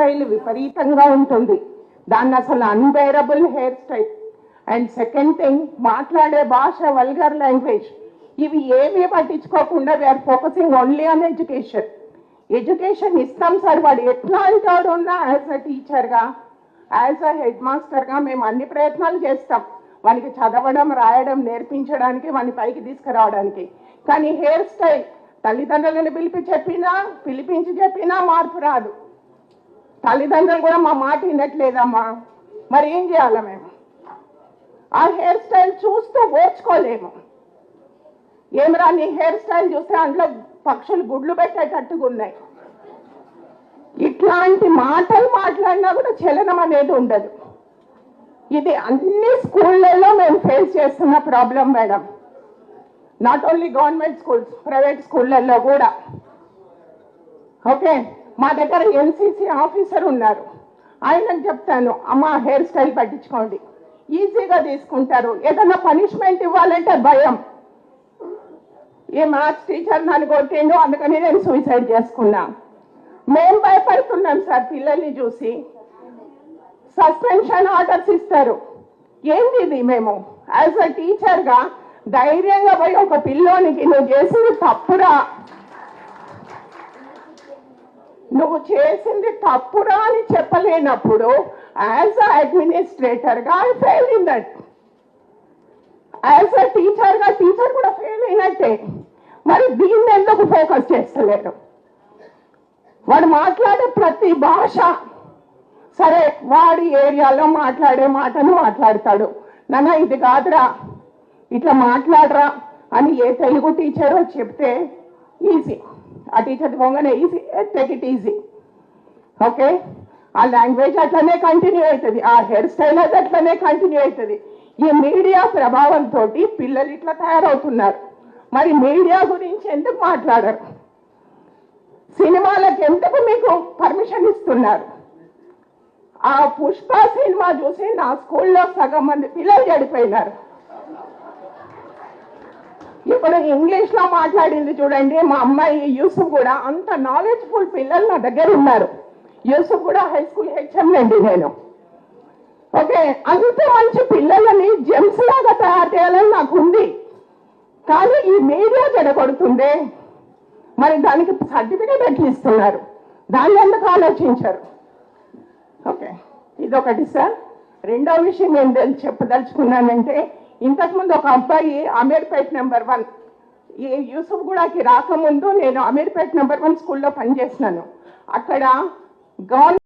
Style విపరీతంగా ఉంటుంది. దాన్ని అసలు unbearable hair style. And second thing, మాట్లాడే భాష వల్గర్ లాంగ్వేజ్. ఇవి ఏమీ పట్టించుకోకుండా we are focusing only on education. Education ఇస్తాం సార్, వాడు ఎట్లా అంటాడు ఉన్నా యాజ్ అ టీచర్గా, యాజ్ అ హెడ్ మాస్టర్గా మేము అన్ని ప్రయత్నాలు చేస్తాం వానికి చదవడం రాయడం నేర్పించడానికి, వాని పైకి తీసుకురావడానికి. కానీ హెయిర్ స్టైల్ తల్లిదండ్రులను పిలిపించి చెప్పినా మార్పు రాదు. తల్లిదండ్రులు కూడా మా మాట వినట్లేదమ్మా, మరి ఏం చేయాలి మేము? ఆ హెయిర్ స్టైల్ చూస్తూ ఓర్చుకోలేము. ఏమరా నీ హెయిర్ స్టైల్ చూస్తే అందులో పక్షులు గుడ్లు పెట్టేటట్టుగా ఉన్నాయి. ఇట్లాంటి మాటలు మాట్లాడినా కూడా చలనం అనేది ఉండదు. ఇది అన్ని స్కూళ్ళల్లో మేము ఫేస్ చేస్తున్న problem madam. Not only government schools, private స్కూళ్ళల్లో కూడా. ఓకే, మా దగ్గర ఎన్సీసీ ఆఫీసర్ ఉన్నారు. ఆయనకు చెప్తాను, అమ్మ హెయిర్ స్టైల్ పట్టించుకోండి, ఈజీగా తీసుకుంటారు. ఏదైనా పనిష్మెంట్ ఇవ్వాలంటే భయం. ఏ మ్యాథ్స్ టీచర్ నన్ను కొట్టిండు అందుకని నేను సూసైడ్ చేసుకున్నా. మేము భయపడుతున్నాం సార్ పిల్లల్ని చూసి. సస్పెన్షన్ ఆర్డర్స్ ఇస్తారు. ఏంది ఇది? మేము యాజ్ అ టీచర్గా ధైర్యంగా పోయి ఒక పిల్లోనికి నువ్వు చేసింది తప్పురా, నువ్వు చేసింది తప్పురా అని చెప్పలేనప్పుడు యాజ్ అ అడ్మినిస్ట్రేటర్గా I fail in that. As a టీచర్గా టీచర్ కూడా ఫెయిల్ అయినట్టే. మరి దీన్ని ఎందుకు ఫోకస్ చేస్తలేరు? వాడు మాట్లాడే ప్రతి భాష సరే, వాడి ఏరియాలో మాట్లాడే మాటను మాట్లాడతాడు. నాన్న ఇది కాదురా, ఇట్లా మాట్లాడరా అని ఏ తెలుగు టీచరో చెప్తే ఈజీ. ఆ టీచర్ పోగానే easy, take it easy. Okay, ఆ లాంగ్వేజ్ అట్లనే కంటిన్యూ అవుతుంది, ఆ హెయిర్ స్టైల్ అది అట్లనే కంటిన్యూ అవుతుంది. ఈ మీడియా ప్రభావంతో పిల్లలు ఇట్లా తయారవుతున్నారు. మరి మీడియా గురించి ఎందుకు మాట్లాడరు? సినిమాలకు ఎందుకు మీకు పర్మిషన్ ఇస్తున్నారు? ఆ పుష్ప సినిమా చూసి నా స్కూల్లో సగం మంది పిల్లలు చెడిపోయినారు. ఇప్పుడు ఇంగ్లీష్లో మాట్లాడింది చూడండి, మా అమ్మాయి యూసుఫ్ కూడా. అంత నాలెడ్జ్ఫుల్ పిల్లలు నా దగ్గర ఉన్నారు. యూసుఫ్ కూడా హై స్కూల్ హెచ్ఎం అండి నేను. ఓకే, అంత మంచి పిల్లలని జెమ్స్ లాగా తయారు చేయాలని నాకు ఉంది. కానీ ఈ మీడియా చెడగొడుతుందే, మరి దానికి సర్టిఫికేట్ ఎట్లా ఇస్తున్నారు? దాన్ని ఎందుకు ఆలోచించరు? ఓకే, ఇదొకటి సార్. రెండో విషయం నేను చెప్పదలుచుకున్నానంటే, ఇంతకుముందు ఒక అబ్బాయి అమీర్పేట్ నెంబర్ 1 ఈ యూసుఫ్ గూడకి రాకముందు నేను అమీర్పేట్ నెంబర్ 1 స్కూల్లో పనిచేసినాను. అక్కడ గవర్నమెంట్